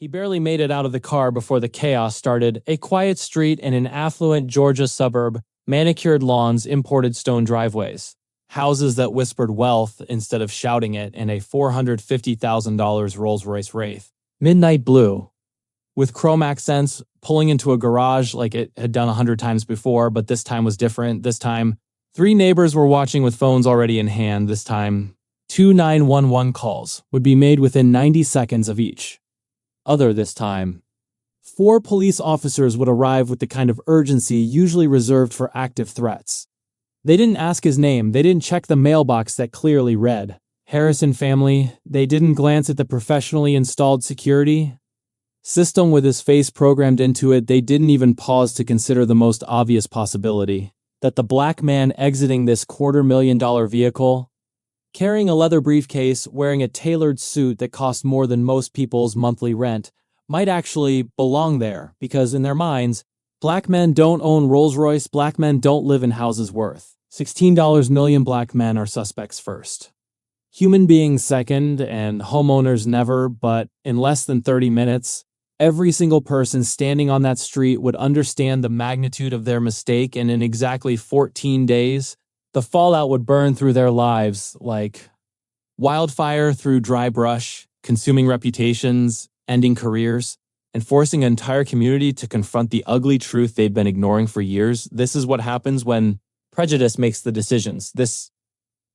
He barely made it out of the car before the chaos started. A quiet street in an affluent Georgia suburb, manicured lawns, imported stone driveways, houses that whispered wealth instead of shouting it, and a $450,000 Rolls-Royce Wraith. Midnight blue, with chrome accents, pulling into a garage like it had done 100 times before, but this time was different. This time, 3 neighbors were watching with phones already in hand. This time, 2 911 calls would be made within 90 seconds of each. Other this time, 4 police officers would arrive with the kind of urgency usually reserved for active threats. They didn't ask his name. They didn't check the mailbox that clearly read Harrison family. They didn't glance at the professionally installed security system with his face programmed into it. They didn't even pause to consider the most obvious possibility that the black man exiting this $250,000 vehicle, carrying a leather briefcase, wearing a tailored suit that cost more than most people's monthly rent, might actually belong there, because in their minds, black men don't own Rolls-Royce, black men don't live in houses worth $16 million. Black men are suspects first, human beings second, and homeowners never. But in less than 30 minutes, every single person standing on that street would understand the magnitude of their mistake, and in exactly 14 days, the fallout would burn through their lives like wildfire through dry brush, consuming reputations, ending careers, and forcing an entire community to confront the ugly truth they've been ignoring for years. This is what happens when prejudice makes the decisions. This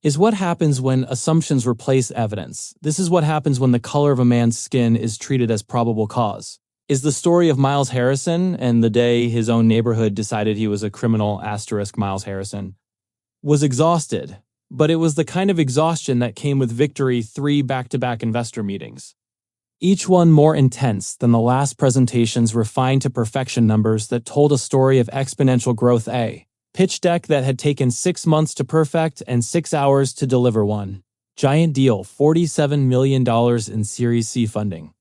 is what happens when assumptions replace evidence. This is what happens when the color of a man's skin is treated as probable cause. Is the story of Miles Harrison and the day his own neighborhood decided he was a criminal * Miles Harrison was exhausted, but it was the kind of exhaustion that came with victory 3 back-to-back investor meetings. Each one more intense than the last presentation's refined to perfection numbers that told a story of exponential growth. A pitch deck that had taken 6 months to perfect and 6 hours to deliver one. Giant deal, $47 million in Series C funding.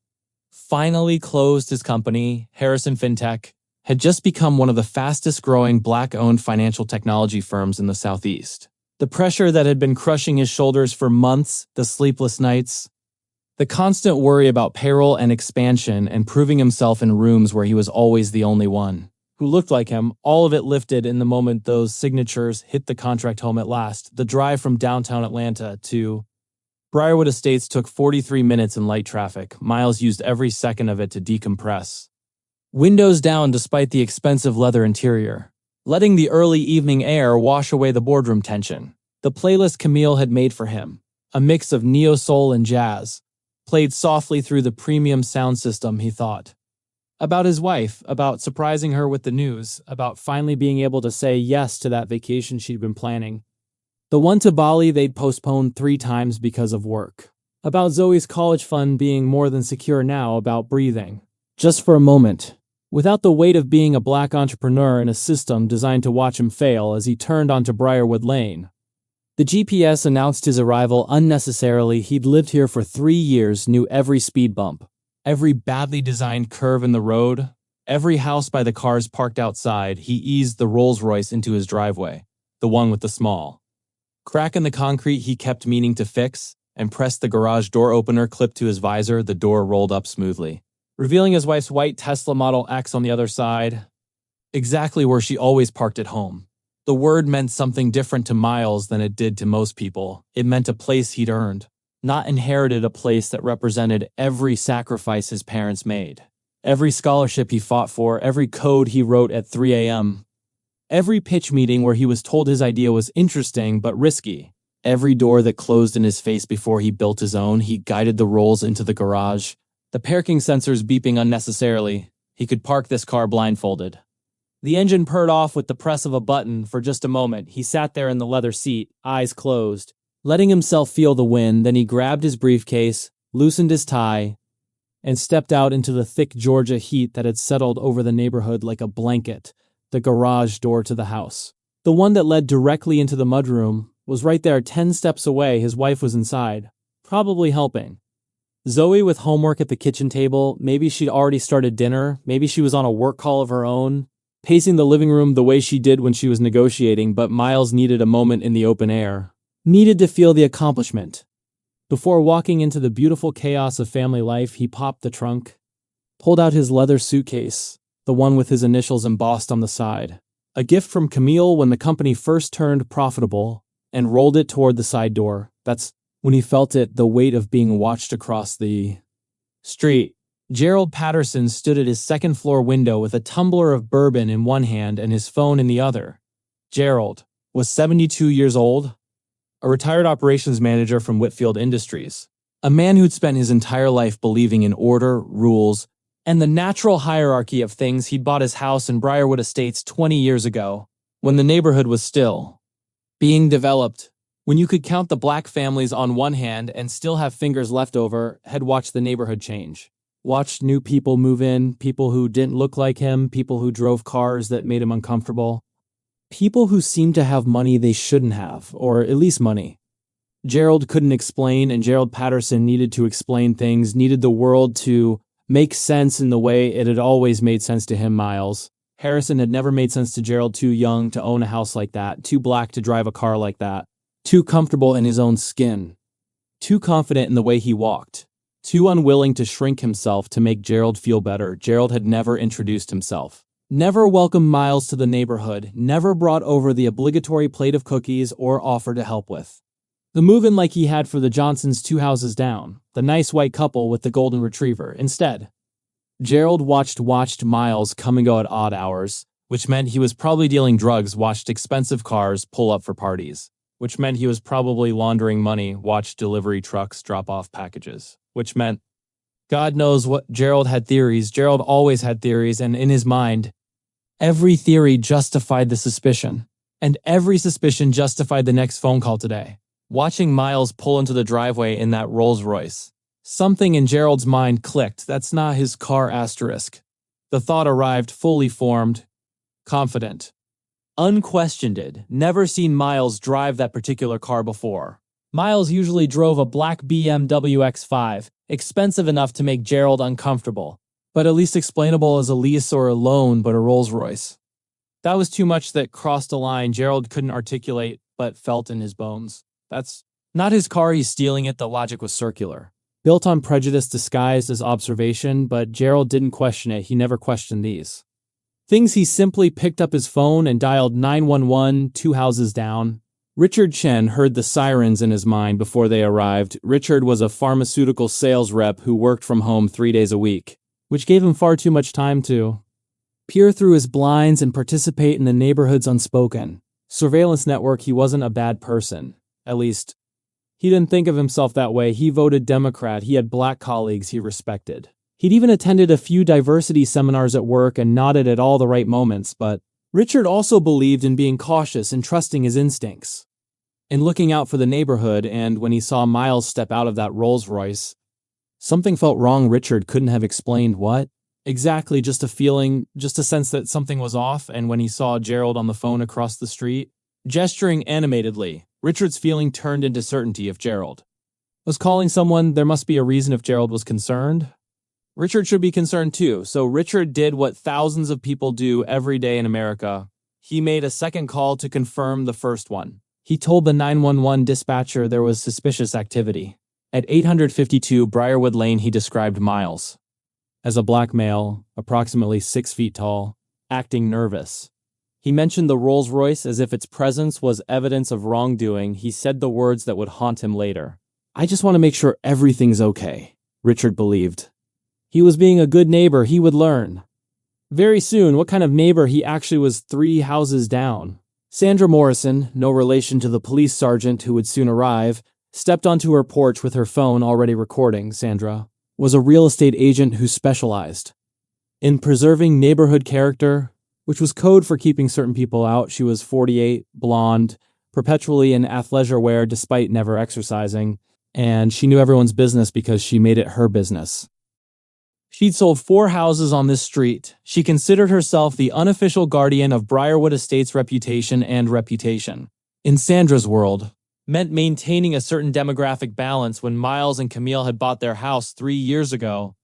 Finally closed. His company, Harrison FinTech, had just become one of the fastest-growing black-owned financial technology firms in the Southeast. The pressure that had been crushing his shoulders for months, the sleepless nights, the constant worry about payroll and expansion and proving himself in rooms where he was always the only one who looked like him, all of it lifted in the moment those signatures hit the contract home at last. The drive from downtown Atlanta to Briarwood Estates took 43 minutes in light traffic. Miles used every second of it to decompress. Windows down despite the expensive leather interior, letting the early evening air wash away the boardroom tension. The playlist Camille had made for him, a mix of neo-soul and jazz, played softly through the premium sound system. He thought about his wife, about surprising her with the news, about finally being able to say yes to that vacation she'd been planning. The one to Bali they'd postponed 3 times because of work. About Zoe's college fund being more than secure now, about breathing, just for a moment, without the weight of being a black entrepreneur in a system designed to watch him fail as he turned onto Briarwood Lane. The GPS announced his arrival unnecessarily. He'd lived here for 3 years, knew every speed bump, every badly designed curve in the road, every house by the cars parked outside. He eased the Rolls-Royce into his driveway, the one with the small crack in the concrete he kept meaning to fix, and pressed the garage door opener clipped to his visor. The door rolled up smoothly, revealing his wife's white Tesla Model X on the other side, exactly where she always parked at home. The word meant something different to Miles than it did to most people. It meant a place he'd earned, not inherited, a place that represented every sacrifice his parents made, every scholarship he fought for, every code he wrote at 3 a.m., every pitch meeting where he was told his idea was interesting but risky, every door that closed in his face before he built his own. He guided the Rolls into the garage, the parking sensors beeping unnecessarily. He could park this car blindfolded. The engine purred off with the press of a button. For just a moment, he sat there in the leather seat, eyes closed, letting himself feel the wind. Then he grabbed his briefcase, loosened his tie, and stepped out into the thick Georgia heat that had settled over the neighborhood like a blanket. The garage door to the house, the one that led directly into the mudroom, was right there 10 steps away. His wife was inside, probably helping. Zoe with homework at the kitchen table. Maybe she'd already started dinner. Maybe she was on a work call of her own, pacing the living room the way she did when she was negotiating. But Miles needed a moment in the open air, needed to feel the accomplishment. Before walking into the beautiful chaos of family life, he popped the trunk, pulled out his leather suitcase, the one with his initials embossed on the side. A gift from Camille when the company first turned profitable, and rolled it toward the side door. That's when he felt the weight of being watched across the street. Gerald Patterson stood at his second-floor window with a tumbler of bourbon in one hand and his phone in the other. Gerald was 72 years old, a retired operations manager from Whitfield Industries, a man who'd spent his entire life believing in order, rules, and the natural hierarchy of things. He'd bought his house in Briarwood Estates 20 years ago, when the neighborhood was still being developed. When you could count the black families on one hand and still have fingers left over, had watched the neighborhood change. Watched new people move in, people who didn't look like him, people who drove cars that made him uncomfortable, people who seemed to have money they shouldn't have, or at least money. Gerald couldn't explain, and Gerald Patterson needed to explain things, needed the world to make sense in the way it had always made sense to him. Miles Harrison had never made sense to Gerald. Too young to own a house like that, too black to drive a car like that, too comfortable in his own skin, too confident in the way he walked, too unwilling to shrink himself to make Gerald feel better. Gerald had never introduced himself, never welcomed Miles to the neighborhood, never brought over the obligatory plate of cookies or offered to help with the move-in like he had for the Johnsons 2 houses down, the nice white couple with the golden retriever. Instead, Gerald watched Miles come and go at odd hours, which meant he was probably dealing drugs, watched expensive cars pull up for parties, which meant he was probably laundering money, watched delivery trucks drop off packages, which meant God knows what. Gerald had theories. Gerald always had theories, and in his mind, every theory justified the suspicion, and every suspicion justified the next phone call today. Watching Miles pull into the driveway in that Rolls-Royce, something in Gerald's mind clicked. That's not his car. The thought arrived fully formed, confident, unquestioned. Never seen Miles drive that particular car before. Miles usually drove a black BMW X5, expensive enough to make Gerald uncomfortable, but at least explainable as a lease or a loan. But a Rolls-Royce, that was too much. That crossed a line Gerald couldn't articulate but felt in his bones. That's not his car. He's stealing it. The logic was circular, built on prejudice disguised as observation, but Gerald didn't question it. He never questioned these things. He simply picked up his phone and dialed 911 2 houses down. Richard Chen heard the sirens in his mind before they arrived. Richard was a pharmaceutical sales rep who worked from home 3 days a week, which gave him far too much time to peer through his blinds and participate in the neighborhood's unspoken surveillance network. He wasn't a bad person. At least, he didn't think of himself that way. He voted Democrat. He had black colleagues he respected. He'd even attended a few diversity seminars at work and nodded at all the right moments. But Richard also believed in being cautious and trusting his instincts, and looking out for the neighborhood. And when he saw Miles step out of that Rolls-Royce, something felt wrong. Richard couldn't have explained what exactly, just a feeling, just a sense that something was off. And when he saw Gerald on the phone across the street, gesturing animatedly, Richard's feeling turned into certainty. If Gerald was calling someone, there must be a reason. If Gerald was concerned, Richard should be concerned too. So Richard did what thousands of people do every day in America. He made a second call to confirm the first one. He told the 911 dispatcher there was suspicious activity. At 852 Briarwood Lane, he described Miles as a black male, approximately 6 feet tall, acting nervous. He mentioned the Rolls-Royce as if its presence was evidence of wrongdoing. He said the words that would haunt him later. I just want to make sure everything's okay, Richard believed. He was being a good neighbor. He would learn very soon what kind of neighbor he actually was 3 houses down. Sandra Morrison, no relation to the police sergeant who would soon arrive, stepped onto her porch with her phone already recording. Sandra was a real estate agent who specialized in preserving neighborhood character, which was code for keeping certain people out. She was 48, blonde, perpetually in athleisure wear despite never exercising, and she knew everyone's business because she made it her business. She'd sold 4 houses on this street. She considered herself the unofficial guardian of Briarwood Estates' reputation, and reputation, in Sandra's world, meant maintaining a certain demographic balance. When Miles and Camille had bought their house 3 years ago,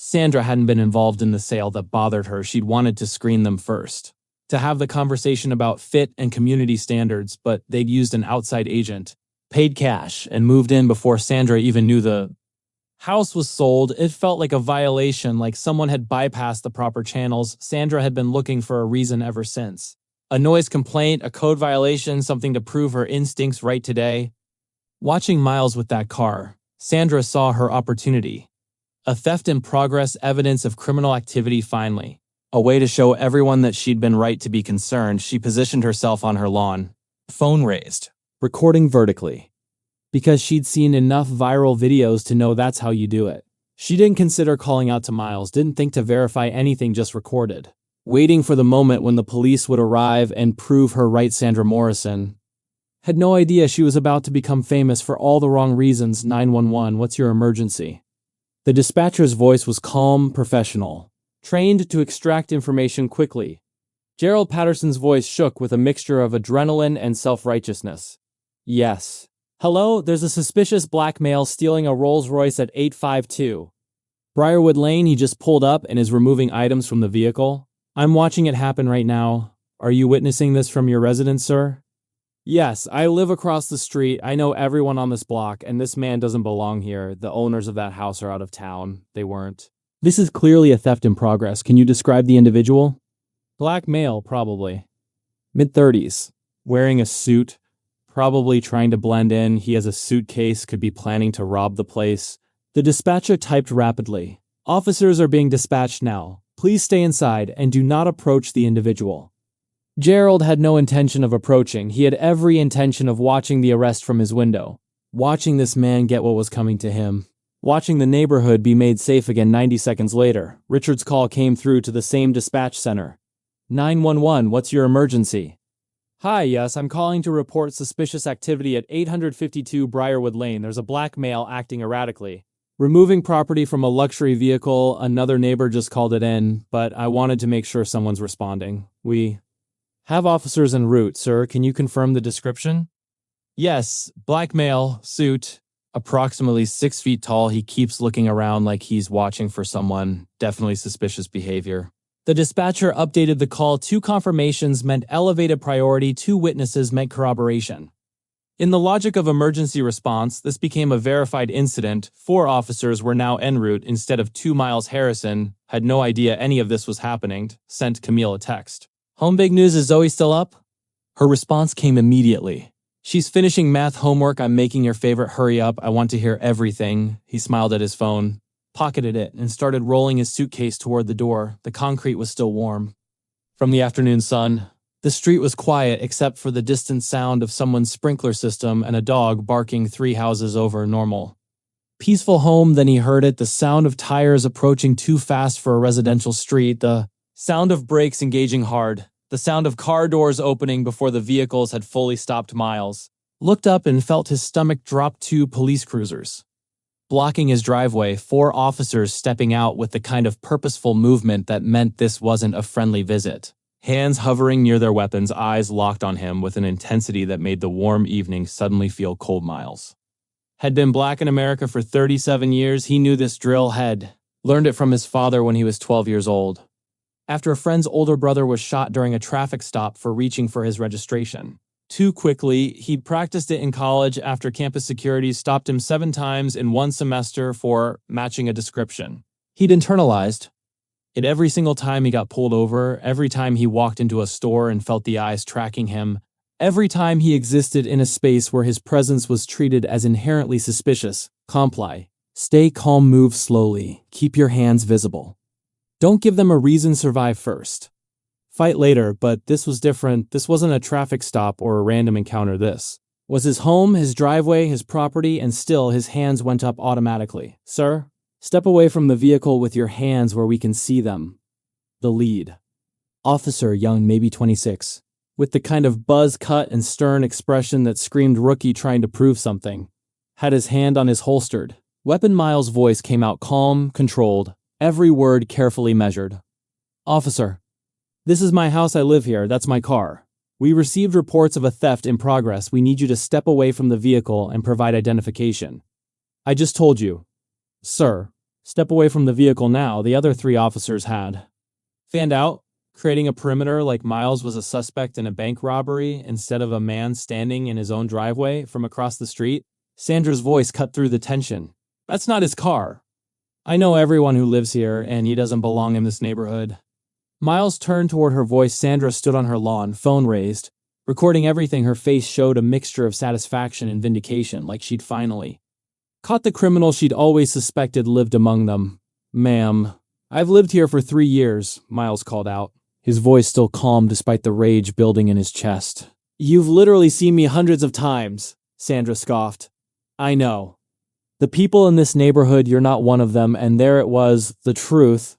Sandra hadn't been involved in the sale. That bothered her. She'd wanted to screen them first, to have the conversation about fit and community standards, but they'd used an outside agent, paid cash, and moved in before Sandra even knew the House was sold. It felt like a violation, like someone had bypassed the proper channels. Sandra had been looking for a reason ever since. A noise complaint, a code violation, something to prove her instincts right today. Watching Miles with that car, Sandra saw her opportunity. A theft in progress, evidence of criminal activity finally. A way to show everyone that she'd been right to be concerned. She positioned herself on her lawn. Phone raised. Recording vertically. Because she'd seen enough viral videos to know that's how you do it. She didn't consider calling out to Miles, didn't think to verify anything, just recorded. Waiting for the moment when the police would arrive and prove her right. Sandra Morrison had no idea she was about to become famous for all the wrong reasons. 911, what's your emergency? The dispatcher's voice was calm, professional, trained to extract information quickly. Gerald Patterson's voice shook with a mixture of adrenaline and self-righteousness. Yes. Hello, there's a suspicious black male stealing a Rolls-Royce at 852 Briarwood Lane. He just pulled up and is removing items from the vehicle. I'm watching it happen right now. Are you witnessing this from your residence, sir? Yes, I live across the street. I know everyone on this block, and this man doesn't belong here. The owners of that house are out of town. They weren't. This is clearly a theft in progress. Can you describe the individual? Black male, probably. Mid-30s. Wearing a suit. Probably trying to blend in. He has a suitcase, could be planning to rob the place. The dispatcher typed rapidly. Officers are being dispatched now. Please stay inside and do not approach the individual. Gerald had no intention of approaching. He had every intention of watching the arrest from his window. Watching this man get what was coming to him. Watching the neighborhood be made safe again. 90 seconds later, Richard's call came through to the same dispatch center. 911, what's your emergency? Hi, yes, I'm calling to report suspicious activity at 852 Briarwood Lane. There's a black male acting erratically. Removing property from a luxury vehicle. Another neighbor just called it in, but I wanted to make sure someone's responding. We have officers en route, sir. Can you confirm the description? Yes, black male, suit, approximately 6 feet tall. He keeps looking around like he's watching for someone. Definitely suspicious behavior. The dispatcher updated the call. 2 confirmations meant elevated priority, 2 witnesses meant corroboration. In the logic of emergency response, this became a verified incident. 4 officers were now en route instead of 2. Miles Harrison had no idea any of this was happening. Sent Camille a text. Home big news, is Zoe still up? Her response came immediately. She's finishing math homework. I'm making your favorite. Hurry up. I want to hear everything. He smiled at his phone, pocketed it, and started rolling his suitcase toward the door. The concrete was still warm from the afternoon sun. The street was quiet except for the distant sound of someone's sprinkler system and a dog barking 3 houses over. Normal. Peaceful home. Then he heard it, the sound of tires approaching too fast for a residential street, the sound of brakes engaging hard, the sound of car doors opening before the vehicles had fully stopped. Miles looked up and felt his stomach drop. 2 police cruisers blocking his driveway, 4 officers stepping out with the kind of purposeful movement that meant this wasn't a friendly visit. Hands hovering near their weapons, eyes locked on him with an intensity that made the warm evening suddenly feel cold. Miles had been black in America for 37 years. He knew this drill, had learned it from his father when he was 12 years old. After a friend's older brother was shot during a traffic stop for reaching for his registration too quickly, he'd practiced it in college after campus security stopped him 7 times in 1 semester for matching a description. He'd internalized it every single time he got pulled over, every time he walked into a store and felt the eyes tracking him, every time he existed in a space where his presence was treated as inherently suspicious. Comply. Stay calm, move slowly, keep your hands visible. Don't give them a reason, survive first. Fight later, but this was different. This wasn't a traffic stop or a random encounter. This was his home, his driveway, his property, and still his hands went up automatically. Sir, step away from the vehicle with your hands where we can see them. The lead officer, young, maybe 26, with the kind of buzz cut and stern expression that screamed rookie trying to prove something, had his hand on his holstered weapon. Miles' voice came out calm, controlled, every word carefully measured. Officer, this is my house. I live here. That's my car. We received reports of a theft in progress. We need you to step away from the vehicle and provide identification. I just told you. Sir, step away from the vehicle now. The other 3 officers had fanned out, creating a perimeter like Miles was a suspect in a bank robbery instead of a man standing in his own driveway from across the street. Sandra's voice cut through the tension. That's not his car. I know everyone who lives here, and he doesn't belong in this neighborhood. Miles turned toward her voice. Sandra stood on her lawn, phone raised. Recording everything, her face showed a mixture of satisfaction and vindication, like she'd finally caught the criminal she'd always suspected lived among them. Ma'am, I've lived here for 3 years, Miles called out, his voice still calm despite the rage building in his chest. You've literally seen me hundreds of times, Sandra scoffed. I know. The people in this neighborhood, you're not one of them, and there it was, the truth,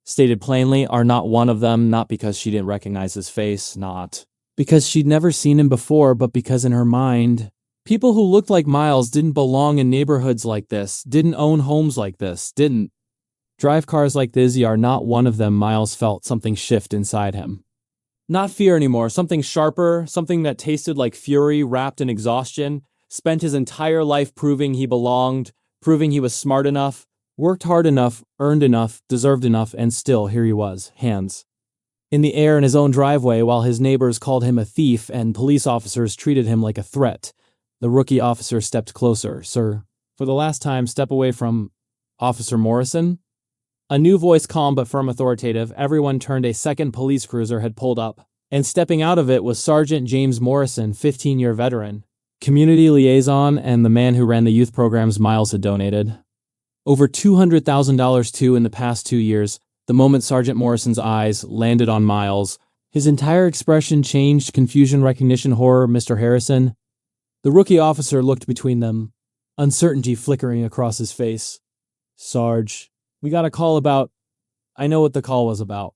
stated plainly, are not one of them, not because she didn't recognize his face, not because she'd never seen him before, but because in her mind, people who looked like Miles didn't belong in neighborhoods like this, didn't own homes like this, didn't drive cars like this. You are not one of them. Miles felt something shift inside him. Not fear anymore, something sharper, something that tasted like fury wrapped in exhaustion. Spent his entire life proving he belonged, proving he was smart enough, worked hard enough, earned enough, deserved enough, and still here he was, hands in the air in his own driveway while his neighbors called him a thief and police officers treated him like a threat. The rookie officer stepped closer. Sir, for the last time, step away from Officer Morrison. A new voice, calm but firm, authoritative. Everyone turned. A second police cruiser had pulled up, and stepping out of it was Sergeant James Morrison, 15-year veteran, community liaison, and the man who ran the youth programs Miles had donated over $200,000 to in the past 2 years. The moment Sergeant Morrison's eyes landed on Miles, his entire expression changed. Confusion, recognition, horror. Mr. Harrison. The rookie officer looked between them, uncertainty flickering across his face. Sarge, we got a call about... I know what the call was about.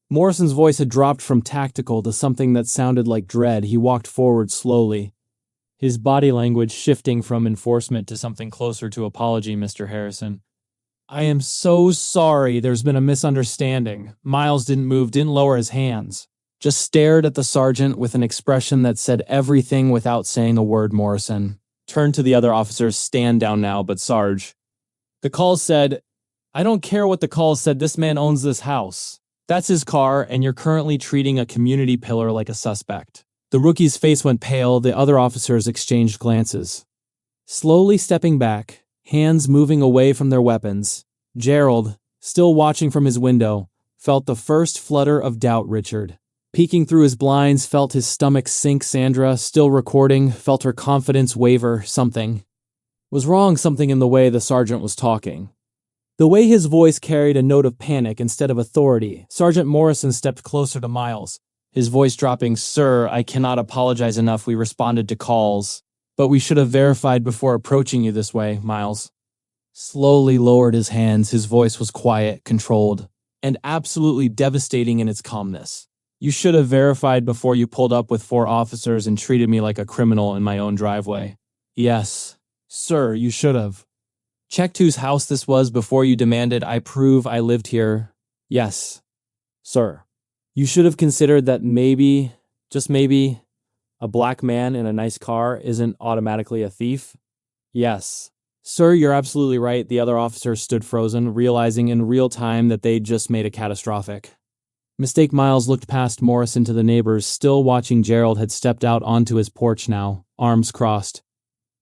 Morrison's voice had dropped from tactical to something that sounded like dread. He walked forward slowly, his body language shifting from enforcement to something closer to apology. Mr. Harrison, I am so sorry. There's been a misunderstanding. Miles didn't move, didn't lower his hands, just stared at the sergeant with an expression that said everything without saying a word. Morrison turned to the other officers. Stand down now. But Sarge, the call said, I don't care what the call said. This man owns this house. That's his car, and you're currently treating a community pillar like a suspect. The rookie's face went pale. The other officers exchanged glances. Slowly stepping back, hands moving away from their weapons, Gerald, still watching from his window, felt the first flutter of doubt. Richard, peeking through his blinds, felt his stomach sink. Sandra, still recording, felt her confidence waver. Something was wrong, something in the way the sergeant was talking. The way his voice carried a note of panic instead of authority. Sergeant Morrison stepped closer to Miles, his voice dropping. Sir, I cannot apologize enough. We responded to calls, but we should have verified before approaching you this way. Miles slowly lowered his hands. His voice was quiet, controlled, and absolutely devastating in its calmness. You should have verified before you pulled up with 4 officers and treated me like a criminal in my own driveway. Yes, sir, you should have. Checked whose house this was before you demanded I prove I lived here. Yes, sir. You should have considered that maybe, just maybe, a black man in a nice car isn't automatically a thief. Yes. Sir, you're absolutely right. The other officers stood frozen, realizing in real time that they'd just made a catastrophic mistake. Miles looked past Morrison to the neighbors, still watching. Gerald had stepped out onto his porch now, arms crossed,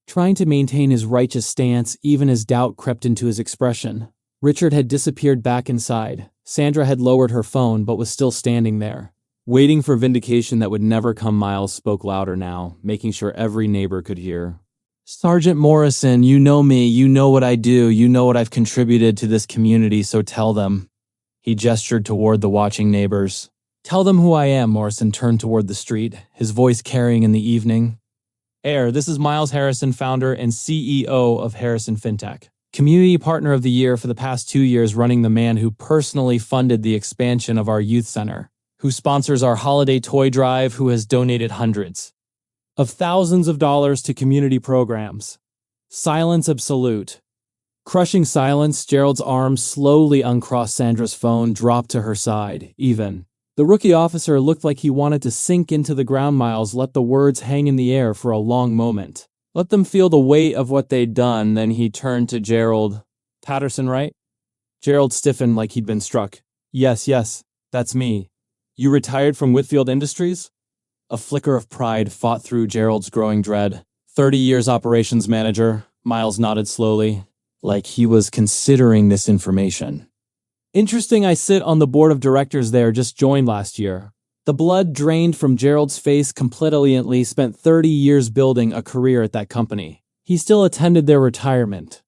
trying to maintain his righteous stance even as doubt crept into his expression. Richard had disappeared back inside. Sandra had lowered her phone but was still standing there, waiting for vindication that would never come. Miles spoke louder now, making sure every neighbor could hear. Sergeant Morrison, you know me, you know what I do, you know what I've contributed to this community, so tell them. He gestured toward the watching neighbors. Tell them who I am. Morrison turned toward the street, his voice carrying in the evening air. This is Miles Harrison, founder and CEO of Harrison FinTech, Community Partner of the Year for the past 2 years, running the man who personally funded the expansion of our youth center, who sponsors our holiday toy drive, who has donated hundreds of thousands of dollars to community programs. Silence absolute. Crushing silence. Gerald's arms slowly uncrossed. Sandra's phone dropped to her side. Even the rookie officer looked like he wanted to sink into the ground. Miles let the words hang in the air for a long moment. Let them feel the weight of what they'd done. Then he turned to Gerald. Patterson, right? Gerald stiffened like he'd been struck. Yes, that's me. You retired from Whitfield Industries? A flicker of pride fought through Gerald's growing dread. 30 years operations manager. Miles nodded slowly. like he was considering this information. Interesting, I sit on the board of directors there, just joined last year. The blood drained from Gerald's face completely spent 30 years building a career at that company. He still attended their retirement.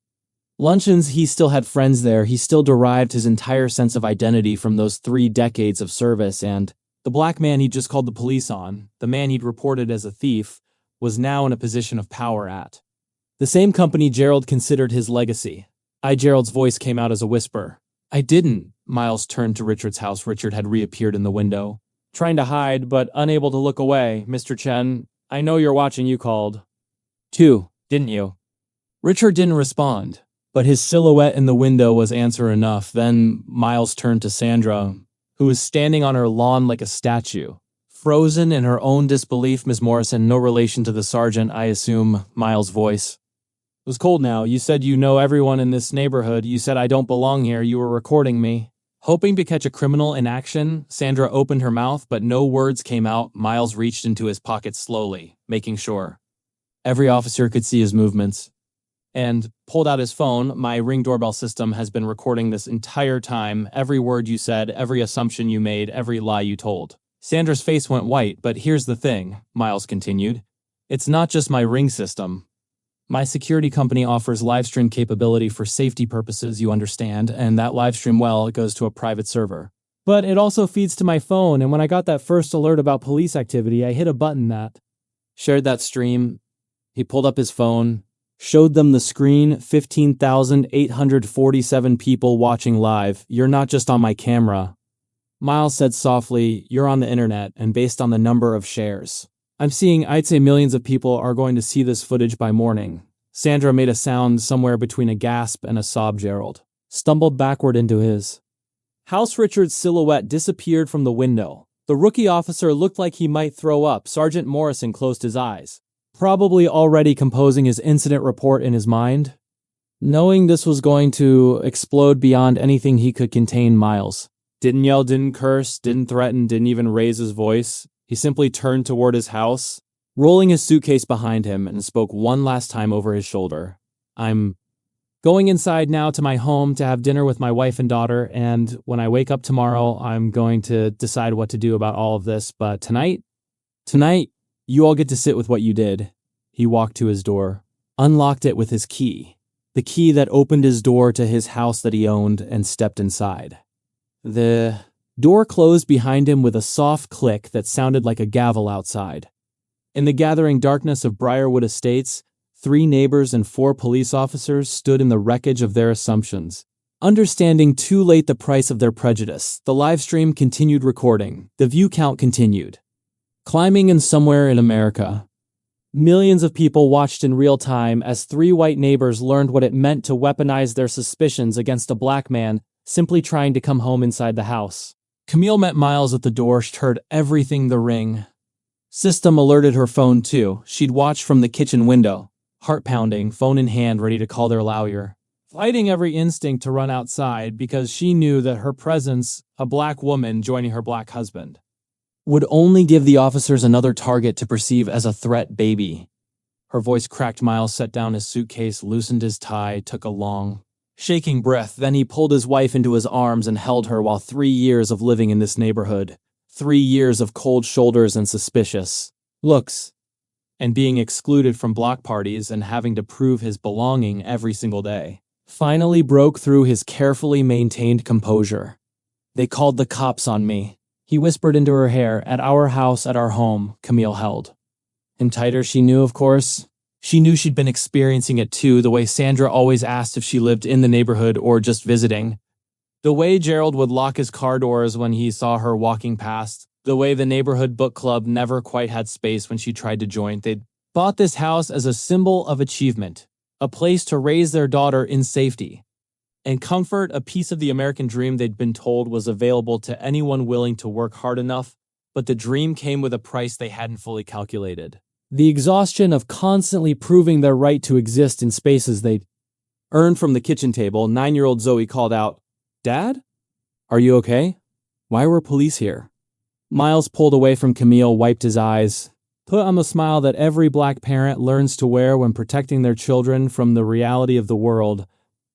Luncheons, he still had friends there. He still derived his entire sense of identity from those 3 decades of service, and the black man he'd just called the police on, the man he'd reported as a thief, was now in a position of power at the same company Gerald considered his legacy. Gerald's voice came out as a whisper. I didn't. Miles turned to Richard's house. Richard had reappeared in the window, trying to hide but unable to look away. Mr. Chen, I know you're watching. You called. Too, didn't you? Richard didn't respond, but his silhouette in the window was answer enough. Then Miles turned to Sandra, who was standing on her lawn like a statue, frozen in her own disbelief. Miss Morrison, no relation to the sergeant, I assume. Miles' voice. It was cold now. You said you know everyone in this neighborhood. You said I don't belong here. You were recording me. Hoping to catch a criminal in action, Sandra opened her mouth, but no words came out. Miles reached into his pocket slowly, making sure every officer could see his movements, and pulled out his phone. My Ring doorbell system has been recording this entire time. Every word you said, every assumption you made, every lie you told. Sandra's face went white, but here's the thing, Miles continued. It's not just my Ring system. My security company offers livestream capability for safety purposes, you understand, and that livestream, well, it goes to a private server. But it also feeds to my phone, and when I got that first alert about police activity, I hit a button that shared that stream. He pulled up his phone, showed them the screen, 15,847 people watching live. You're not just on my camera. Miles said softly, you're on the internet, and based on the number of shares, I'm seeing, I'd say millions of people are going to see this footage by morning. Sandra made a sound somewhere between a gasp and a sob. Gerald stumbled backward into his house. Richard's silhouette disappeared from the window. The rookie officer looked like he might throw up. Sergeant Morrison closed his eyes, probably already composing his incident report in his mind. Knowing this was going to explode beyond anything he could contain, Miles didn't yell, didn't curse, didn't threaten, didn't even raise his voice. He simply turned toward his house, rolling his suitcase behind him, and spoke one last time over his shoulder. I'm going inside now to my home to have dinner with my wife and daughter, and when I wake up tomorrow, I'm going to decide what to do about all of this. But tonight, you all get to sit with what you did. He walked to his door, unlocked it with his key, the key that opened his door to his house that he owned, and stepped inside. The door closed behind him with a soft click that sounded like a gavel outside. In the gathering darkness of Briarwood Estates, 3 neighbors and 4 police officers stood in the wreckage of their assumptions, understanding too late the price of their prejudice. The live stream continued recording. The view count continued climbing, and somewhere in America, millions of people watched in real time as 3 white neighbors learned what it meant to weaponize their suspicions against a black man simply trying to come home inside the house. Camille met Miles at the door. She'd heard everything. The Ring system alerted her phone too. She'd watched from the kitchen window, heart pounding, phone in hand, ready to call their lawyer, fighting every instinct to run outside because she knew that her presence, a black woman joining her black husband, would only give the officers another target to perceive as a threat. Baby. Her voice cracked. Miles set down his suitcase, loosened his tie, took a long, shaking breath. Then he pulled his wife into his arms and held her. While 3 years of living in this neighborhood, 3 years of cold shoulders and suspicious looks, and being excluded from block parties and having to prove his belonging every single day, finally broke through his carefully maintained composure. They called the cops on me, he whispered into her hair. At our house, at our home. Camille held him tighter. She knew, of course. She knew she'd been experiencing it too, the way Sandra always asked if she lived in the neighborhood or just visiting. The way Gerald would lock his car doors when he saw her walking past. The way the neighborhood book club never quite had space when she tried to join. They'd bought this house as a symbol of achievement, a place to raise their daughter in safety and comfort, a piece of the American dream they'd been told was available to anyone willing to work hard enough, but the dream came with a price they hadn't fully calculated. The exhaustion of constantly proving their right to exist in spaces they'd earned. From the kitchen table, 9-year-old Zoe called out, "Dad? Are you okay? Why were police here?" Miles pulled away from Camille, wiped his eyes, put on the smile that every black parent learns to wear when protecting their children from the reality of the world.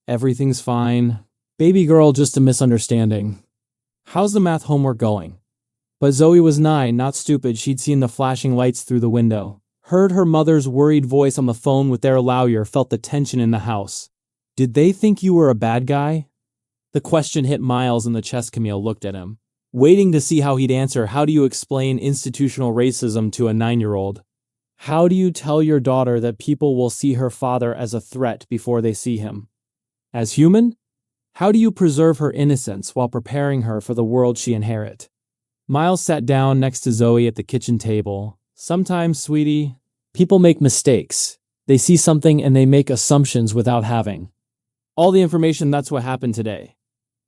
Everything's fine. Baby girl, just a misunderstanding. How's the math homework going? But Zoe was 9, not stupid. She'd seen the flashing lights through the window. Heard her mother's worried voice on the phone with their lawyer, felt the tension in the house. Did they think you were a bad guy? The question hit Miles in the chest. Camille looked at him, waiting to see how he'd answer. How do you explain institutional racism to a 9-year-old? How do you tell your daughter that people will see her father as a threat before they see him as human? How do you preserve her innocence while preparing her for the world she inherits? Miles sat down next to Zoe at the kitchen table. Sometimes, sweetie, people make mistakes. They see something and they make assumptions without having all the information. That's what happened today.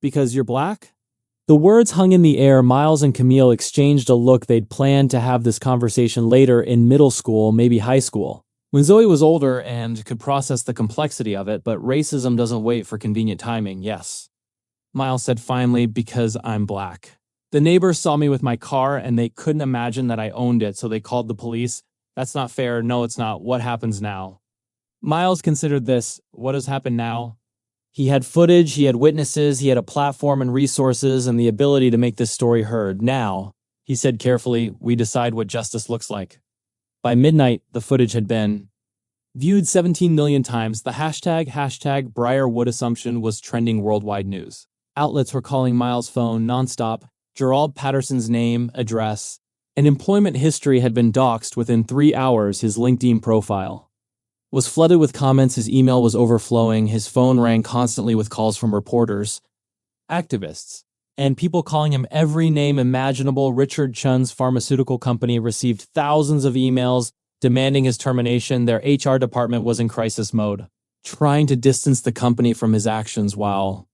Because you're black? The words hung in the air. Miles and Camille exchanged a look. They'd planned to have this conversation later in middle school, maybe high school, when Zoe was older and could process the complexity of it, but racism doesn't wait for convenient timing. Yes, Miles said finally, because I'm black. The neighbors saw me with my car and they couldn't imagine that I owned it, so they called the police. That's not fair. No, it's not. What happens now? Miles considered this. What has happened now? He had footage, he had witnesses, he had a platform and resources and the ability to make this story heard. Now, he said carefully, we decide what justice looks like. By midnight, the footage had been viewed 17 million times. The hashtag Briarwood assumption was trending worldwide news. Outlets were calling Miles' phone nonstop. Gerald Patterson's name, address, and employment history had been doxed within 3 hours. His LinkedIn profile was flooded with comments. His email was overflowing. His phone rang constantly with calls from reporters, activists, and people calling him every name imaginable. Richard Chun's pharmaceutical company received thousands of emails demanding his termination. Their HR department was in crisis mode, trying to distance the company from his actions while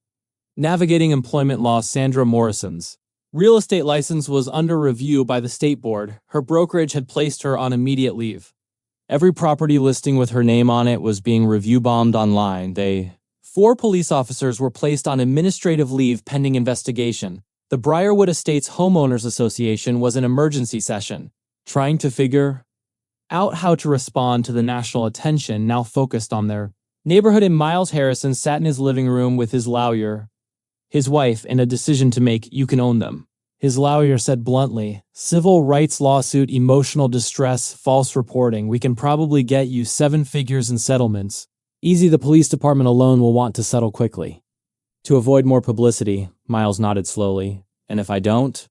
navigating employment law. Sandra Morrison's real estate license was under review by the state board. Her brokerage had placed her on immediate leave. Every property listing with her name on it was being review bombed online. 4 police officers were placed on administrative leave pending investigation. The Briarwood Estates Homeowners Association was in emergency session, trying to figure out how to respond to the national attention now focused on their neighborhood. And Miles Harrison sat in his living room with his lawyer, his wife, and a decision to make. You can own them. His lawyer said bluntly, civil rights lawsuit, emotional distress, false reporting. We can probably get you 7 figures in settlements. Easy. The police department alone will want to settle quickly. To avoid more publicity, Miles nodded slowly. And if I don't?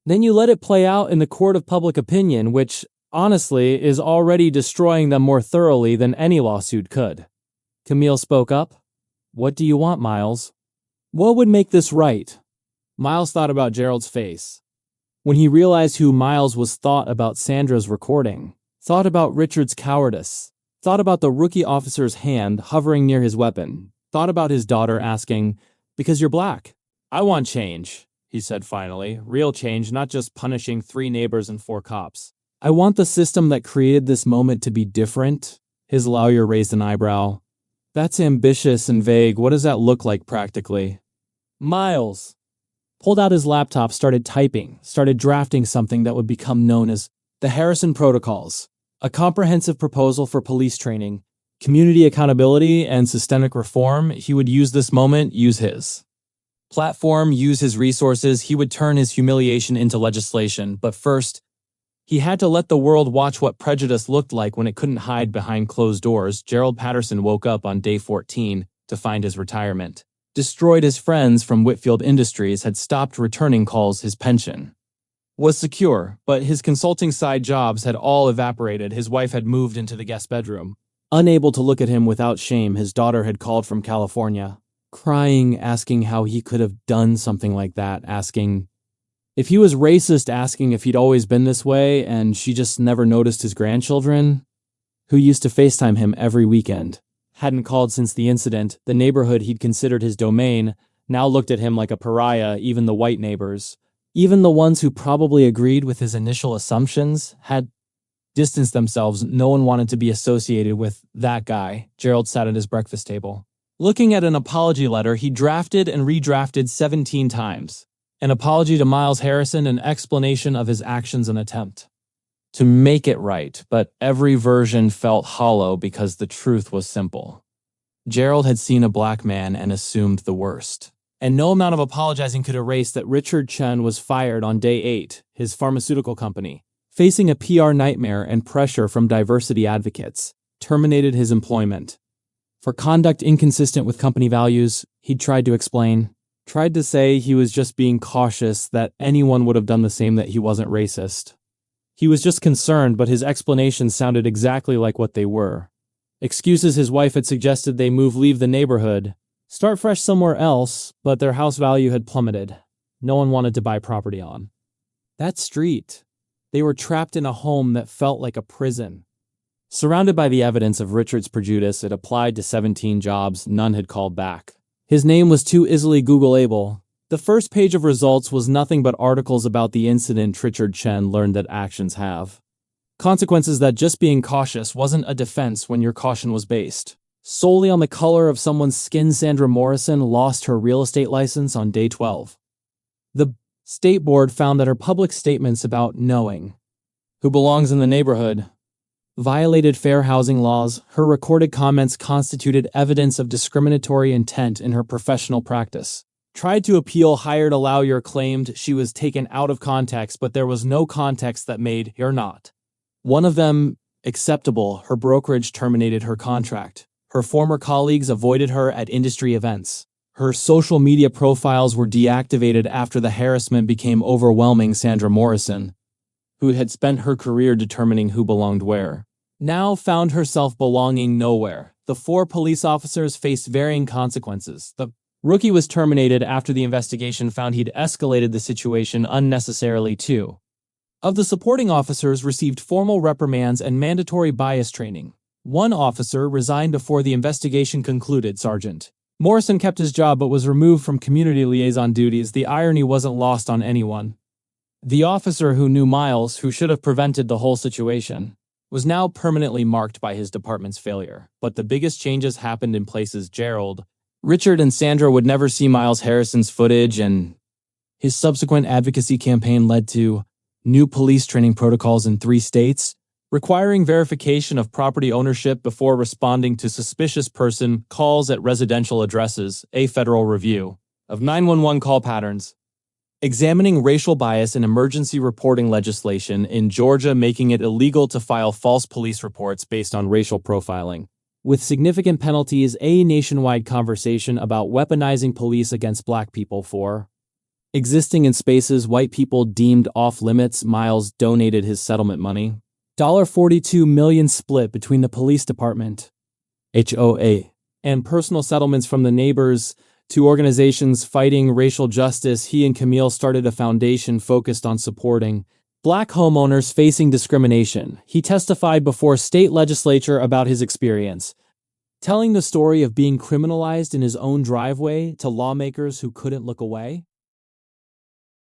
Then you let it play out in the court of public opinion, which, honestly, is already destroying them more thoroughly than any lawsuit could. Camille spoke up. What do you want, Miles? What would make this right? Miles thought about Gerald's face. When he realized who Miles was, thought about Sandra's recording, thought about Richard's cowardice, thought about the rookie officer's hand hovering near his weapon, thought about his daughter asking, because you're black. I want change, he said finally. Real change, not just punishing 3 neighbors and 4 cops. I want the system that created this moment to be different. His lawyer raised an eyebrow. That's ambitious and vague. What does that look like practically? Miles pulled out his laptop, started typing, started drafting something that would become known as the Harrison Protocols, a comprehensive proposal for police training, community accountability, and systemic reform. He would use this moment, use his platform, use his resources. He would turn his humiliation into legislation. But first, he had to let the world watch what prejudice looked like when it couldn't hide behind closed doors. Gerald Patterson woke up on day 14 to find his retirement destroyed. His friends from Whitfield Industries had stopped returning calls. His pension was secure, but his consulting side jobs had all evaporated. His wife had moved into the guest bedroom. Unable to look at him without shame, his daughter had called from California, crying, asking how he could have done something like that, asking if he was racist, asking if he'd always been this way, and she just never noticed his grandchildren, who used to FaceTime him every weekend. Hadn't called since the incident. The neighborhood he'd considered his domain now looked at him like a pariah. Even the white neighbors, even the ones who probably agreed with his initial assumptions, had distanced themselves. No one wanted to be associated with that guy. Gerald sat at his breakfast table, looking at an apology letter he drafted and redrafted 17 times. An apology to Miles Harrison, an explanation of his actions, an attempt to make it right, but every version felt hollow because the truth was simple. Gerald had seen a black man and assumed the worst. And no amount of apologizing could erase that Richard Chen was fired on day 8, his pharmaceutical company, facing a PR nightmare and pressure from diversity advocates, terminated his employment. For conduct inconsistent with company values, he'd tried to explain, tried to say he was just being cautious that anyone would have done the same, that he wasn't racist. He was just concerned, but his explanations sounded exactly like what they were. Excuses his wife had suggested they leave the neighborhood, start fresh somewhere else, but their house value had plummeted. No one wanted to buy property on that street. They were trapped in a home that felt like a prison. Surrounded by the evidence of Richard's prejudice, it applied to 17 jobs none had called back. His name was too easily Googleable. The first page of results was nothing but articles about the incident Richard Chen learned that actions have consequences, that just being cautious wasn't a defense when your caution was based solely on the color of someone's skin. Sandra Morrison lost her real estate license on day 12. The state board found that her public statements about knowing who belongs in the neighborhood violated fair housing laws. Her recorded comments constituted evidence of discriminatory intent in her professional practice. Tried to appeal, hired a lawyer, claimed she was taken out of context, but there was no context that made her not one of them acceptable. Her brokerage terminated her contract. Her former colleagues avoided her at industry events. Her social media profiles were deactivated after the harassment became overwhelming. Sandra Morrison, who had spent her career determining who belonged where, now found herself belonging nowhere. The 4 police officers faced varying consequences. The rookie was terminated after the investigation found he'd escalated the situation unnecessarily. 2 of the supporting officers received formal reprimands and mandatory bias training. 1 officer resigned before the investigation concluded. Sergeant Morrison kept his job but was removed from community liaison duties. The irony wasn't lost on anyone. The officer who knew Miles, who should have prevented the whole situation, was now permanently marked by his department's failure. But the biggest changes happened in places. Gerald, Richard, and Sandra would never see Miles Harrison's footage, and his subsequent advocacy campaign led to new police training protocols in 3 states, requiring verification of property ownership before responding to suspicious person calls at residential addresses, a federal review of 911 call patterns, examining racial bias in emergency reporting legislation in Georgia, making it illegal to file false police reports based on racial profiling, with significant penalties, a nationwide conversation about weaponizing police against black people for existing in spaces white people deemed off limits. Miles donated his settlement money, $42 million split between the police department, HOA, and personal settlements from the neighbors to organizations fighting racial justice. He and Camille started a foundation focused on supporting black homeowners facing discrimination. He testified before state legislature about his experience, telling the story of being criminalized in his own driveway to lawmakers who couldn't look away.